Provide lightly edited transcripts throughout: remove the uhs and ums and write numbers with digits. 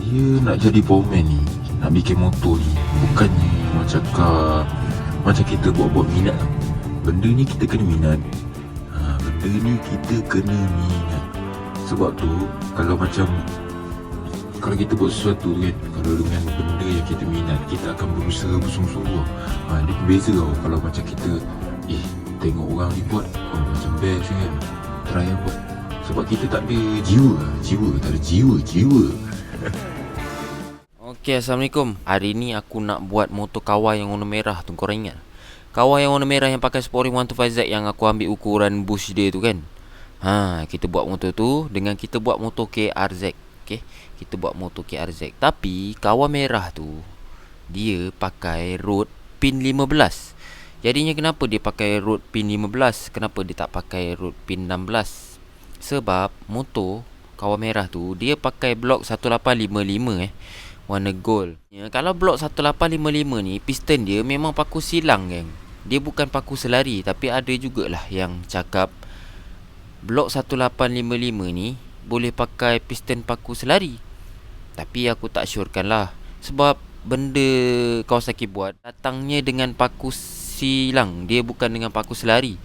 Saya nak jadi powerman ni, nak bikin motor ni, bukannya macam macam kita buat-buat minat tau. Benda ni kita kena minat. Benda ni kita kena minat. Sebab tu kalau kita buat sesuatu tu kan, kalau dengan benda yang kita minat, kita akan berusaha bersungguh-sungguh. Dia beza tau. Kalau macam kita tengok orang ni buat, macam best kan, try lah buat. Sebab kita tak ada jiwa. Okay, Assalamualaikum. Hari ni aku nak buat motor kawal yang warna merah tu. Korang ingat? Kawal yang warna merah yang pakai Sporting 125Z yang aku ambil ukuran bush dia tu kan. Kita buat motor tu dengan kita buat motor KRZ. Okay, kita buat motor KRZ. Tapi kawal merah tu dia pakai road pin 15. Jadinya kenapa dia pakai road pin 15? Kenapa dia tak pakai road pin 16? Sebab motor kawal merah tu dia pakai blok 1855 warna gold. Kalau blok 1855 ni piston dia memang paku silang geng. Dia bukan paku selari. Tapi ada jugalah yang cakap blok 1855 ni boleh pakai piston paku selari. Tapi aku tak syorkan lah. Sebab benda Kawasaki buat datangnya dengan paku silang, dia bukan dengan paku selari.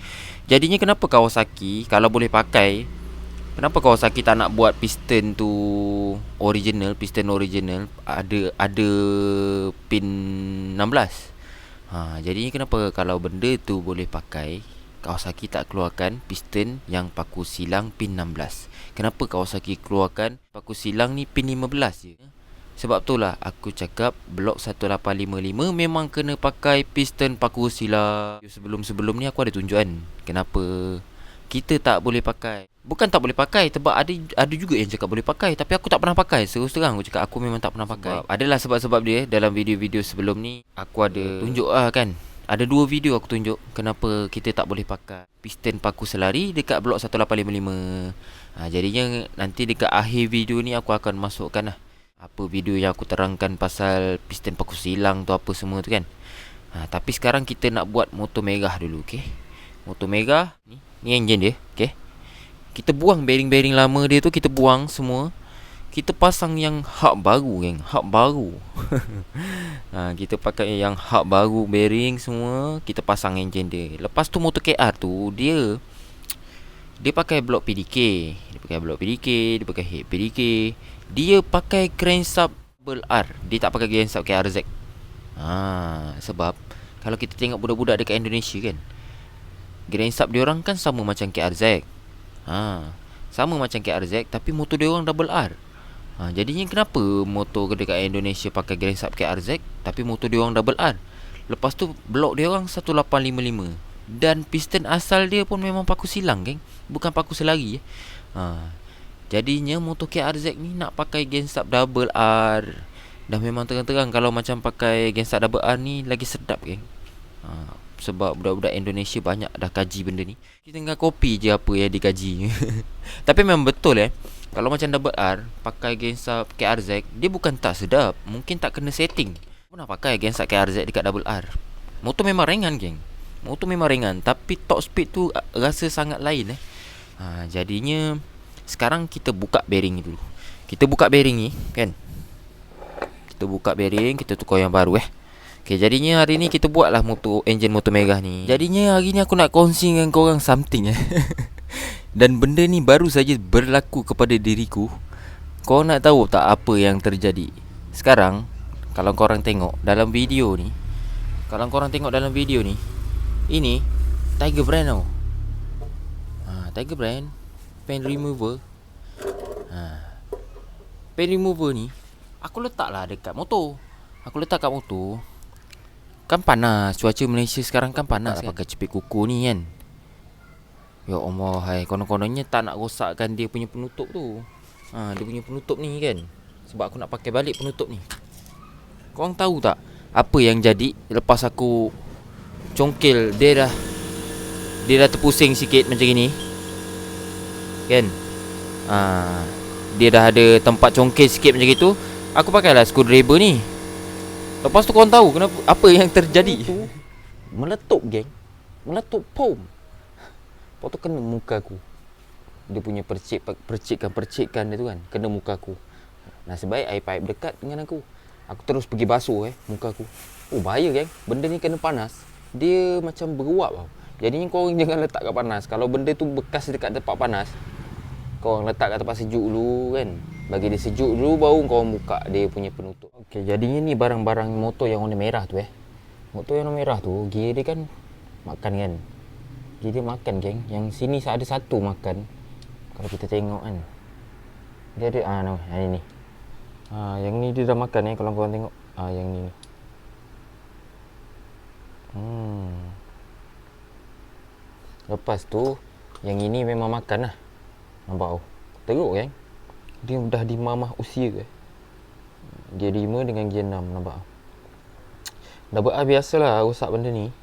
Jadinya kenapa Kawasaki kalau boleh pakai, kenapa Kawasaki tak nak buat piston tu original, piston original ada pin 16. Jadinya kenapa kalau benda tu boleh pakai, Kawasaki tak keluarkan piston yang paku silang pin 16. Kenapa Kawasaki keluarkan paku silang ni pin 15 je? Sebab tu lah aku cakap blok 1855 memang kena pakai piston paku silang. Sebelum-sebelum ni aku ada tunjukan kenapa kita tak boleh pakai. Bukan tak boleh pakai, sebab ada juga yang cakap boleh pakai, tapi aku tak pernah pakai. Terus terang aku cakap aku memang tak pernah pakai. Adalah sebab-sebab dia. Dalam video-video sebelum ni aku ada tunjuk kan. Ada 2 video aku tunjuk kenapa kita tak boleh pakai piston paku selari dekat blok 1855. Jadinya nanti dekat akhir video ni aku akan masukkan lah apa video yang aku terangkan pasal piston paku silang tu apa semua tu kan. Tapi sekarang kita nak buat motor merah dulu, okey. Motor merah ni enjin dia, okey. Kita buang bearing-bearing lama dia tu, kita buang semua. Kita pasang yang hak baru geng, hak baru. Kita pakai yang hak baru bearing semua, kita pasang enjin dia. Lepas tu motor KR tu dia pakai blok PDK. Dia pakai blok PDK, dia pakai head PDK. Dia pakai crankshaft double R. Dia tak pakai crankshaft KRZ. Sebab kalau kita tengok budak-budak dekat Indonesia kan, crankshaft dia orang kan sama macam KRZ. Sama macam KRZ, tapi motor dia orang double R. Jadinya kenapa motor dekat Indonesia pakai crankshaft KRZ tapi motor dia orang double R? Lepas tu blok dia orang 1855. Dan piston asal dia pun memang paku silang geng, bukan paku selari. Jadinya motor KRZ ni nak pakai crankshaft double R. Dah memang terang-terang kalau macam pakai crankshaft double R ni lagi sedap geng. Sebab budak-budak Indonesia banyak dah kaji benda ni. Kita tinggal copy je apa yang dikaji. Tapi memang betul kalau macam double R pakai crankshaft KRZ, dia bukan tak sedap, mungkin tak kena setting. Pernah pakai crankshaft KRZ dekat double R. Motor memang ringan geng. Motor memang ringan, tapi top speed tu rasa sangat lain Jadinya sekarang kita buka bearing dulu. Kita buka bearing ni kan. Kita buka bearing, kita tukar yang baru Okay, jadinya hari ni kita buatlah enjin motor merah ni. Jadinya hari ni aku nak kongsi dengan korang something Dan benda ni baru saja berlaku kepada diriku. Korang nak tahu tak apa yang terjadi? Sekarang kalau korang tengok dalam video ni, ini Tiger Brand tau. Tiger Brand pen remover. Pen remover ni aku letaklah dekat motor. Kan panas, cuaca Malaysia sekarang kan panas kan. Pakai cepit kuku ni kan. Ya Allah, konon-kononnya tak nak rosakkan dia punya penutup tu. Dia punya penutup ni kan. Sebab aku nak pakai balik penutup ni. Korang tahu tak apa yang jadi lepas aku congkel dia dah terpusing sikit macam ni kan. Dia dah ada tempat congkel sikit macam itu. Aku pakailah screwdriver ni. Lepas tu korang tahu kenapa, apa yang terjadi? Meletup geng. Meletup pom. Lepas tu kena muka aku. Dia punya percikan dia tu kan, kena muka aku. Nasib baik air pipe dekat dengan aku. Aku terus pergi basuh muka aku. Oh bahaya geng. Benda ni kena panas, dia macam beruap tau. Jadinya korang jangan letak kat panas. Kalau benda tu bekas dekat tempat panas, korang letak kat tempat sejuk dulu kan. Bagi dia sejuk dulu baru korang buka dia punya penutup. Okey, jadinya ni barang-barang motor yang warna merah tu Motor yang warna merah tu, gear dia kan makan kan. Gear dia makan geng. Yang sini ada satu makan. Kalau kita tengok kan, dia ada ini. Yang ni dia dah makan kalau korang tengok. Yang ni. Lepas tu yang ini memang makan lah. Nampak teruk kan. Dia dah di mamah usia Gear 5 dengan gear 6. Nampak dah biasalah rosak benda ni.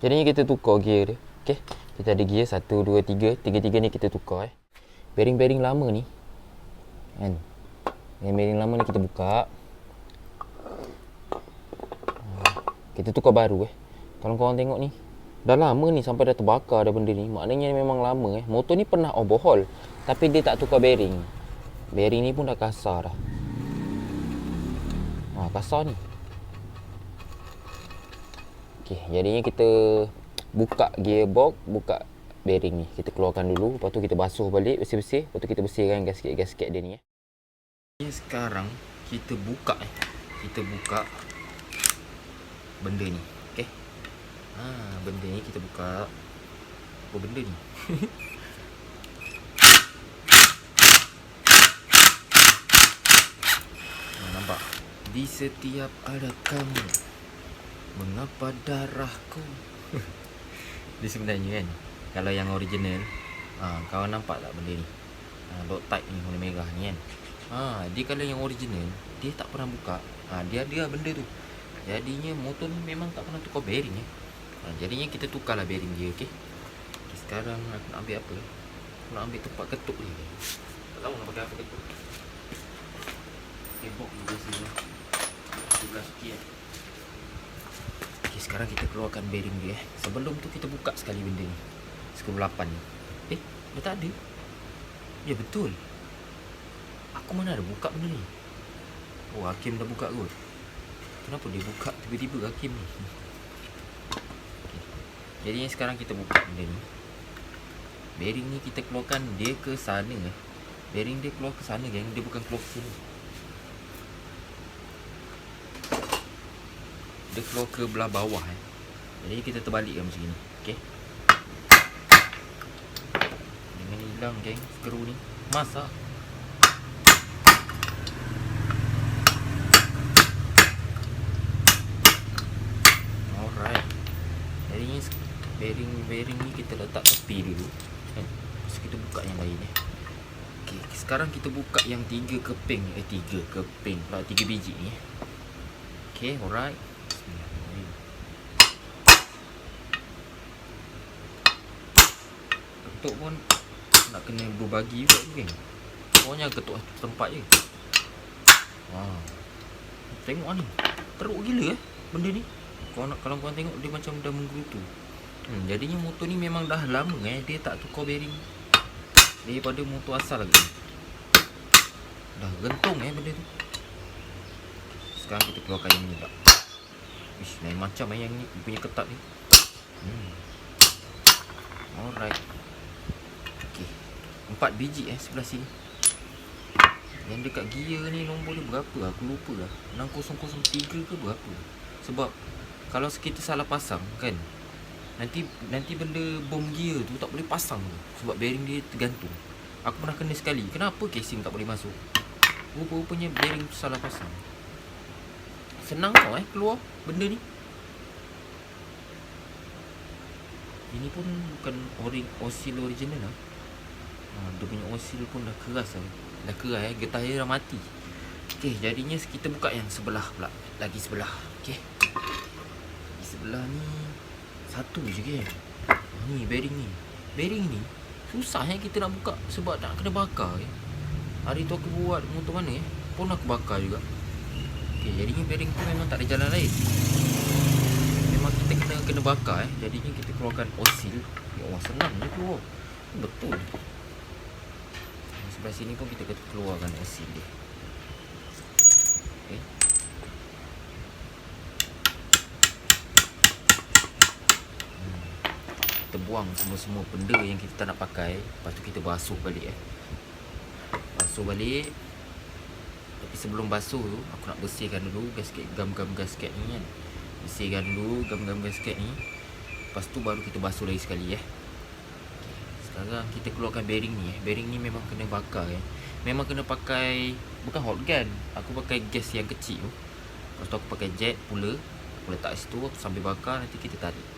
Jadinya kita tukar gear dia. Okay, kita ada gear 1, 2, 3. 3 ni kita tukar Bearing-bearing lama ni kan, bearing lama ni kita buka, kita tukar baru Kalau korang tengok ni, dah lama ni sampai dah terbakar dah benda ni. Maknanya memang lama Motor ni pernah overhaul, tapi dia tak tukar bearing. Bearing ni pun dah kasar dah. Kasar ni. Okay, jadinya kita buka gearbox, buka bearing ni. Kita keluarkan dulu, lepas tu kita basuh balik, bersih-bersih. Lepas tu kita bersihkan gasket-gasket dia ni Sekarang kita buka Kita buka benda ni. Okay, benda ni kita buka. Apa benda ni? Nampak? Di setiap ada kamu, mengapa darahku. Dia sebenarnya kan, kalau yang original, kawan nampak tak benda ni? Dot type ni warna merah ni kan. Dia kalau yang original, dia tak pernah buka. Dia ada benda tu. Jadinya motor ni memang tak pernah tukar bearing jadinya kita tukarlah bearing dia. Okay, sekarang aku nak ambil apa? Aku nak ambil tempat ketuk ni. Tak tahu nak pakai apa ketuk. Box ni biasa tugas sikit Okay, sekarang kita keluarkan bearing dia Sebelum tu kita buka sekali benda ni. Skru 8 ni. Dia tak ada. Ya betul. Aku mana ada buka benda ni. Hakim dah buka kot. Kenapa dia buka tiba-tiba Hakim ni? Jadinya sekarang kita buka benda ni. Bearing ni kita keluarkan dia ke sana Bearing dia keluar ke sana geng. Dia bukan keluar ke sini. Dia keluar ke belah bawah Jadi kita terbalik macam ni. Okay, jangan hilang geng skru ni. Masak. Alright. Jadinya bearing ni kita letak tepi dulu kan. Terus kita buka yang lain Okay, sekarang kita buka yang 3 keping 3 keping pula 3 biji ni Okay, alright. Ketuk pun nak kena berbagi juga tu geng. Pokoknya ketuk satu tempat je. Tengok ni, teruk gila benda ni. Kalau korang tengok dia macam dah menggerutu. Jadinya motor ni memang dah lama dia tak tukar bearing daripada motor asal lagi. Dah gentung benda tu. Sekarang kita keluarkan yang ni pula. Lain macam yang ni punya ketat ni. Alright. Okay, 4 biji sebelah sini. Yang dekat gear ni nombor dia berapa? Aku lupa lah. 6003 ke berapa? Sebab kalau kita salah pasang kan, nanti benda bom gear tu tak boleh pasang tu. Sebab bearing dia tergantung. Aku pernah kena sekali. Kenapa casing tak boleh masuk? Rupa-rupanya bearing tu salah pasang. Senang tau keluar benda ni. Ini pun bukan osil original lah. Dia punya osil pun dah keras lah. Dah keras getah dia dah mati. Okay, jadinya kita buka yang sebelah pula. Lagi sebelah. Okay, di sebelah ni satu je ke. Ni bearing ni. Bearing ni susah kita nak buka sebab nak kena bakar Hari tu aku buat motor mana pun aku bakar juga. Okay, jadinya bearing tu memang tak ada jalan lain. Memang kita kena bakar Jadinya kita keluarkan osil. Ya Allah, senang je keluar. Betul. Sebelah sini pun kita keluarkan osil dia. Okay. Kita buang semua-semua benda yang kita tak nak pakai. Lepas tu kita basuh balik Basuh balik. Tapi sebelum basuh tu, aku nak bersihkan dulu gasket, gam-gam gasket ni kan. Bersihkan dulu gam-gam gasket ni. Lepas tu baru kita basuh lagi sekali Sekarang kita keluarkan bearing ni Bearing ni memang kena bakar Memang kena pakai, bukan hot gun. Aku pakai gas yang kecil tu. Lepas tu aku pakai jet pula. Aku letak situ, aku sambil bakar, nanti kita tarik.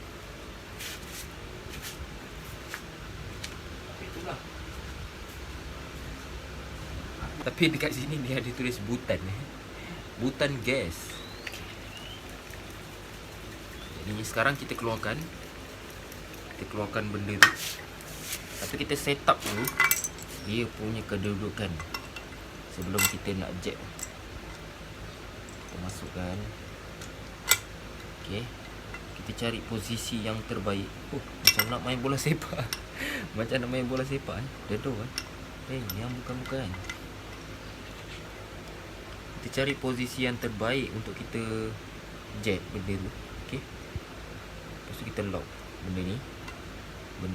Tapi dekat sini dia ada tulis butan Butan gas. Jadi sekarang kita keluarkan benda tu. Tapi kita set up dulu dia punya kedudukan sebelum kita nak jet. Kita masukkan. Okey. Kita cari posisi yang terbaik. Macam nak main bola sepak. Macam nak main bola sepak Dedo yang bukan. Kita cari posisi yang terbaik untuk kita jet benda tu. Okey. Lepas tu kita lock benda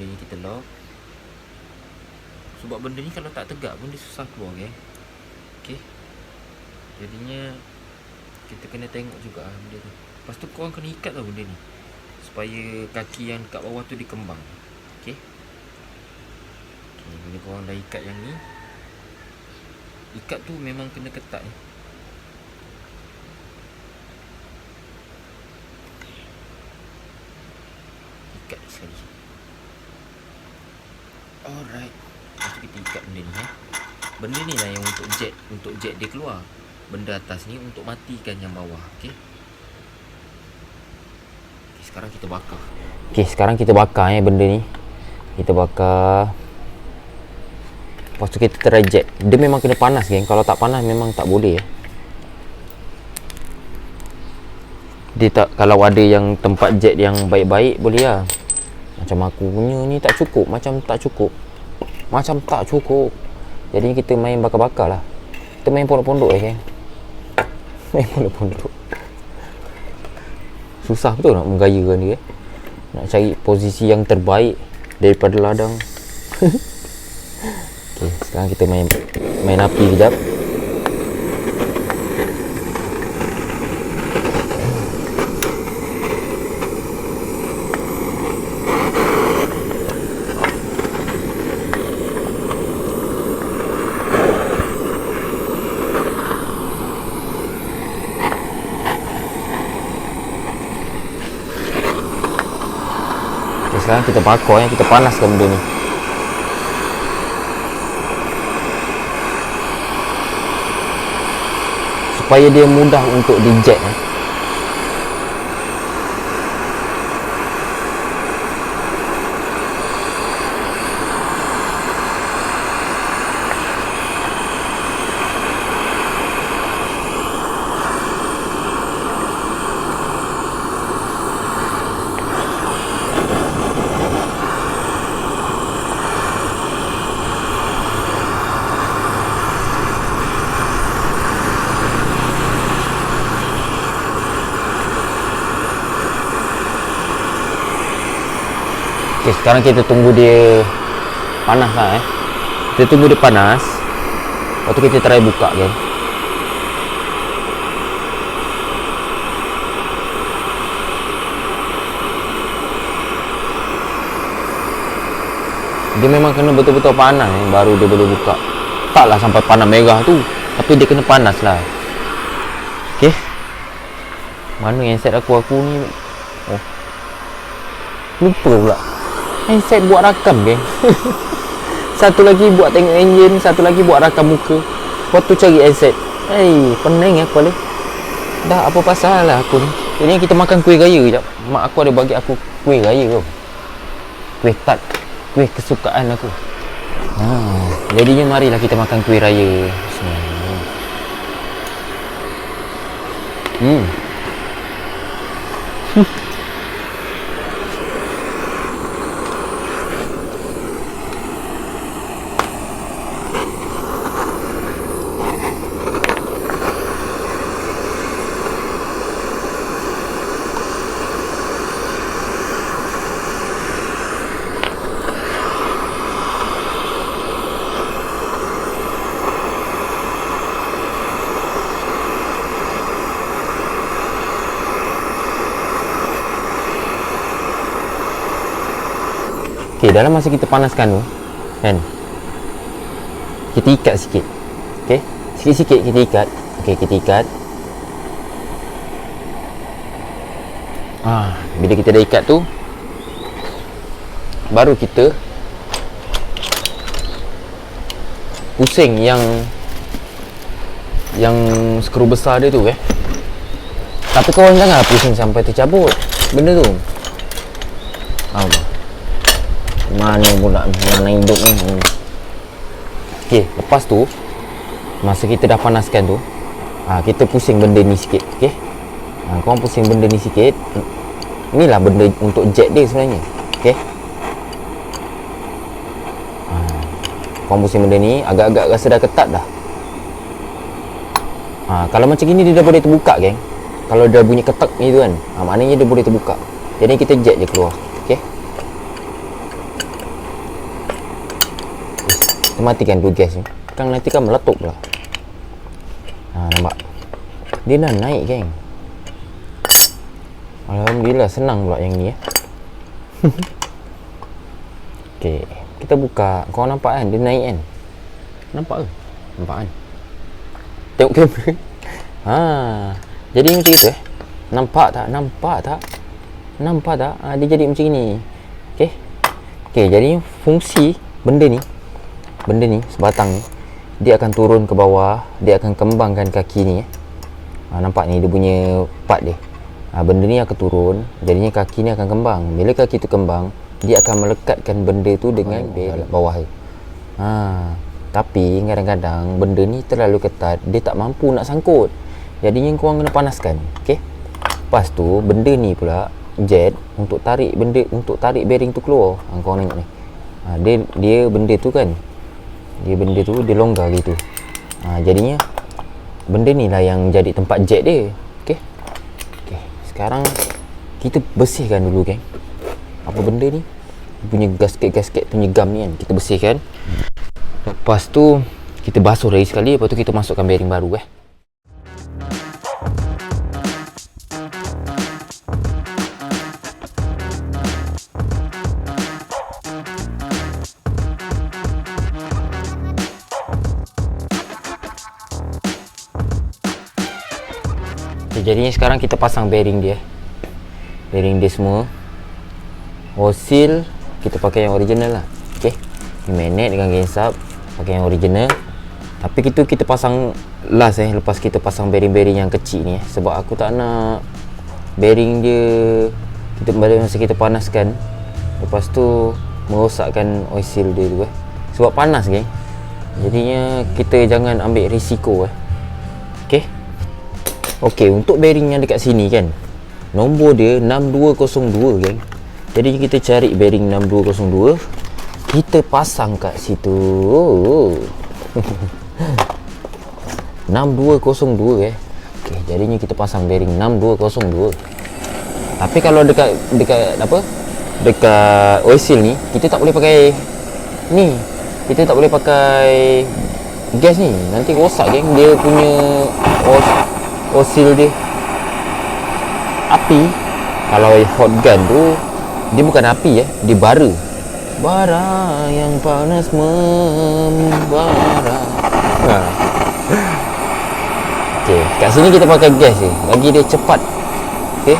ni kita lock. Sebab benda ni kalau tak tegak pun dia susah keluar Okey. Jadinya kita kena tengok juga benda tu. Lepas tu korang kena ikat tau benda ni, supaya kaki yang kat bawah tu dikembang. Okey. Bila korang dah ikat yang ni, ikat tu memang kena ketat Ikat sekali. Alright. Lepas tu kita ikat benda ni Benda ni lah yang untuk jet dia keluar. Benda atas ni untuk matikan yang bawah. Okey. Sekarang kita bakar. Sekarang kita bakar benda ni. Kita bakar. Lepas tu kita try jet. Dia memang kena panas Kalau tak panas memang tak boleh Dia tak, kalau ada yang tempat jet yang baik-baik boleh lah. Macam aku punya ni tak cukup. Macam tak cukup. Jadi kita main bakar-bakar lah. Kita main pondok-pondok Main pondok-pondok. Susah betul nak menggayakan dia Nak cari posisi yang terbaik daripada ladang. Okay, sekarang kita main api kejap. Sekarang kita bakar kita panaskan benda ni. Supaya dia mudah untuk di-jet Okay, sekarang kita tunggu dia panas lah Kita tunggu dia panas. Lepas tu kita try buka Dia memang kena betul-betul panas baru dia boleh buka. Taklah sampai panas merah tu, tapi dia kena panas lah. Okay. Mana handset aku ni? Lupa pula. Handset buat rakam Satu lagi buat tengok enjin, satu lagi buat rakam muka. Lepas tu cari handset. Pening aku balik. Dah apa pasal lah aku ni. Jadi kita makan kuih raya kejap. Mak aku ada bagi aku kuih raya tu. Kuih tart. Kuih kesukaan aku. Jadinya marilah kita makan kuih raya. dalam masa kita panaskan tu kan, kita ikat sikit. Okey, sikit-sikit kita ikat. Okey, kita ikat. Bila kita dah ikat tu, baru kita pusing yang skru besar dia tu Tapi korang jangan pusing sampai tercabut benda tu. Allah, mana pula mana hidup ni. Okey, lepas tu masa kita dah panaskan tu, kita pusing benda ni sikit. Okey, korang pusing benda ni sikit. Inilah benda untuk jet dia sebenarnya. Okey, korang pusing benda ni agak-agak rasa dah ketat dah. Kalau macam gini dia dah boleh terbuka, geng. Kalau dia bunyi ketak ni tu kan, maknanya dia boleh terbuka. Jadi kita jet je keluar. Okey, kita matikan dulu gas ni. Kan nanti kan meletup pula. Nampak? Dia dah naik, geng. Alhamdulillah, senang pula yang ni Okey, kita buka. Kau nampak kan dia naik kan? Nampak ke? Nampak kan? Tengok kamera. Jadi macam itu Nampak tak? Nampak tak? Nampak tak? Dia jadi macam ni. Okey. Okey, jadi fungsi benda ni sebatang ni, dia akan turun ke bawah, dia akan kembangkan kaki ni. Nampak ni dia punya part dia. Benda ni akan turun, jadinya kaki ni akan kembang. Bila kaki tu kembang, dia akan melekatkan benda tu dengan bawah tu. Tapi kadang-kadang benda ni terlalu ketat, dia tak mampu nak sangkut. Jadinya korang kena panaskan. Okey. Lepas tu benda ni pula jet untuk tarik benda, untuk tarik bearing tu keluar. Korang tengok ni. Dia benda tu kan, dia longgar gitu. Jadinya benda ni lah yang jadi tempat jet dia. Okey. Okey, sekarang kita bersihkan dulu, geng. Apa benda ni? Punya gasket penyegam ni kan, kita bersihkan. Lepas tu kita basuh lagi sekali. Lepas tu kita masukkan bearing baru. Jadinya sekarang kita pasang bearing dia. Bearing dia semua. Osil kita pakai yang original lah. Okey. Magnet dengan gensap pakai yang original. Tapi kita pasang last lepas kita pasang bearing-bearing yang kecil ni sebab aku tak nak bearing dia masa kita panaskan, lepas tu merosakkan oil seal dia tu sebab panas, geng. Jadinya kita jangan ambil risiko. Okey. Okey, untuk bearing yang dekat sini kan, nombor dia 6202, geng. Jadi kita cari bearing 6202, kita pasang kat situ. 6202 Okey, jadinya kita pasang bearing 6202. Tapi kalau dekat oil seal ni, kita tak boleh pakai ni. Kita tak boleh pakai gas ni. Nanti rosak, geng. Dia punya oil seal dia api. Kalau hot gun tu dia bukan api, dia bara. Bara yang panas membara. Okey, kat sini kita pakai gas je, bagi dia cepat. Okey.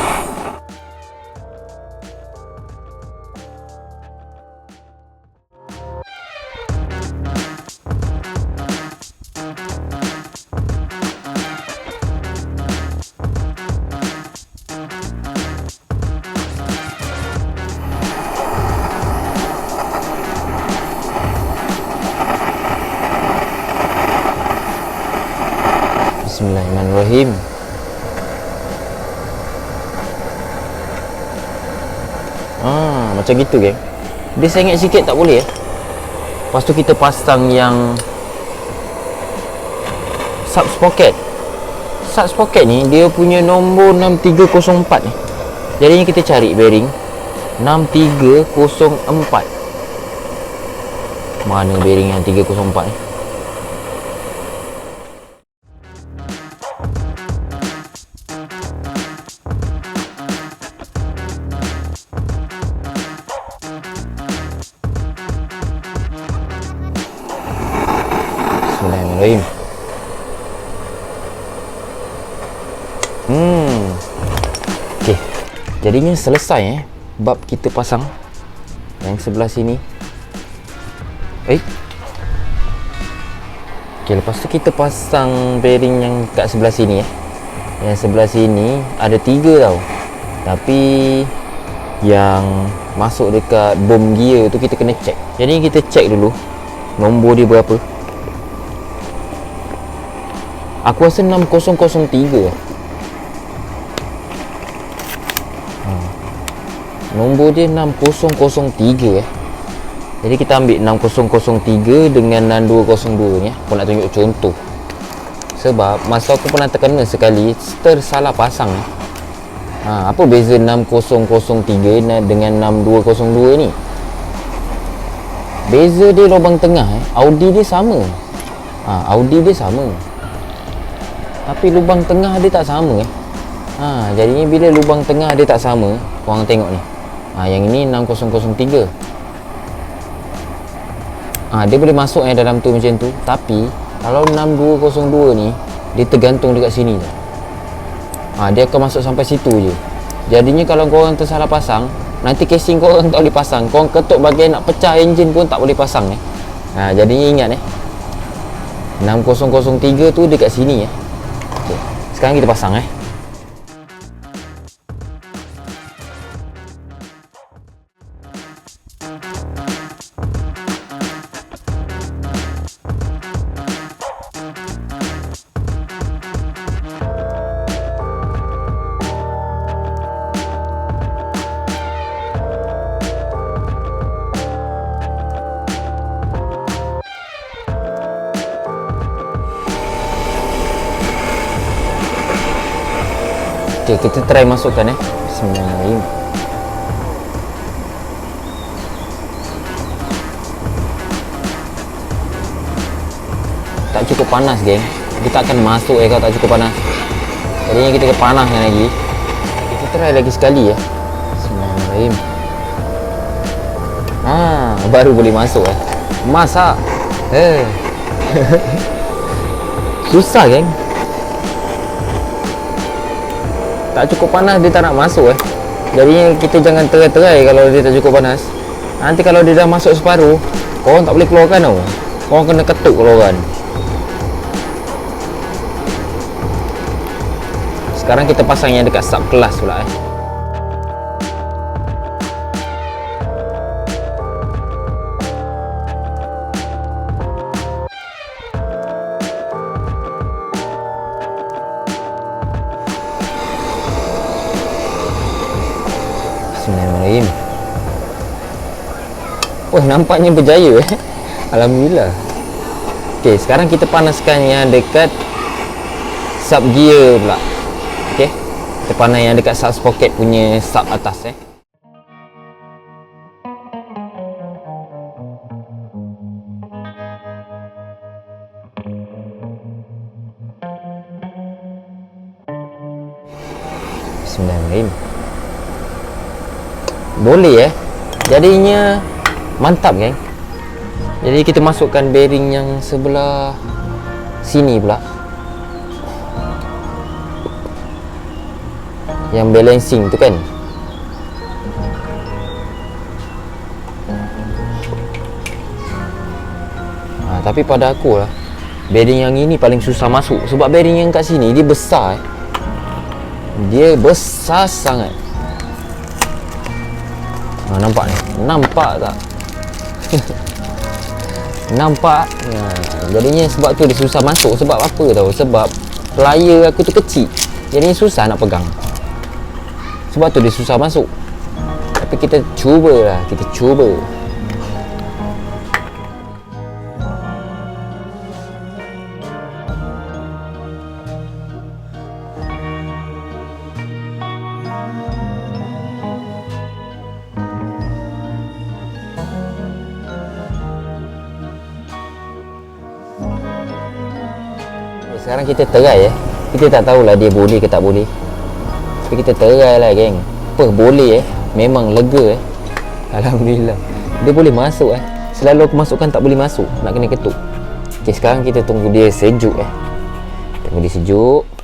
Bismillahirrahmanirrahim. Macam gitu, geng. Dia sengit sikit tak boleh. Lepas tu kita pasang yang sub sprocket. Sub sprocket ni dia punya nombor 6304 ni. Jadinya kita cari bearing 6304. Mana bearing yang 304 ni? Bismillahirrahmanirrahim. Okey. Jadinya selesai bab kita pasang yang sebelah sini. Okey, lepas tu kita pasang bearing yang kat sebelah sini Yang sebelah sini ada 3 tau. Tapi yang masuk dekat bom gear tu kita kena check. Jadi kita check dulu nombor dia berapa. Aku rasa 6003. Nombor dia 6003 Jadi kita ambil 6003 dengan 6202 ni. Aku nak tunjuk contoh. Sebab masa aku pernah terkena sekali tersalah pasang apa beza 6003 dengan 6202 ni? Beza dia lubang tengah Audi dia sama. Audi dia sama. Tapi lubang tengah dia tak sama jadinya bila lubang tengah dia tak sama, korang tengok ni. Yang ini 6003. Dia boleh masuk dalam tu macam tu. Tapi kalau 6202 ni dia tergantung dekat sini je. Dia akan masuk sampai situ je. Jadinya kalau korang tersalah pasang, nanti casing korang tak boleh pasang. Korang ketuk bahagian nak pecah enjin pun tak boleh pasang jadinya ingat 6003 tu dekat sini okay. Sekarang kita pasang Okay, kita try masukkan Bismillahirrahmanirrahim. Tak cukup panas geng. Dia tak akan masuk kalau tak cukup panas. Jadinya kita panaskan lagi. Kita try lagi sekali Bismillahirrahmanirrahim. Baru boleh masuk masak. Susah geng. Tak cukup panas dia tak nak masuk Jadi kita jangan terai-terai kalau dia tak cukup panas. Nanti kalau dia dah masuk separuh, korang tak boleh keluarkan tau. Korang kena ketuk keluarkan. Sekarang kita pasang yang dekat sub kelas pula Bismillahirrahmanirrahim. Nampaknya berjaya Alhamdulillah. Okey, sekarang kita panaskan yang dekat sub gear pula. Okey, kita panas yang dekat sub sprocket punya sub atas Bismillahirrahmanirrahim. Boleh jadinya mantap geng. Jadi kita masukkan bearing yang sebelah sini pula, yang balancing tu kan. Tapi pada aku bearing yang ini paling susah masuk. Sebab bearing yang kat sini dia besar Dia besar sangat. Nampak ni? Nampak tak? Nampak? Jadinya sebab tu dia susah masuk. Sebab apa tahu? Sebab plier aku tu kecil. Jadinya susah nak pegang. Sebab tu dia susah masuk. Tapi kita cubalah. Kita cuba. Sekarang kita try Kita tak tahulah dia boleh ke tak boleh. Tapi kita try lah geng. Boleh memang lega Alhamdulillah. Dia boleh masuk Selalu aku masukkan tak boleh masuk. Nak kena ketuk. Okey, sekarang kita tunggu dia sejuk Tunggu dia sejuk.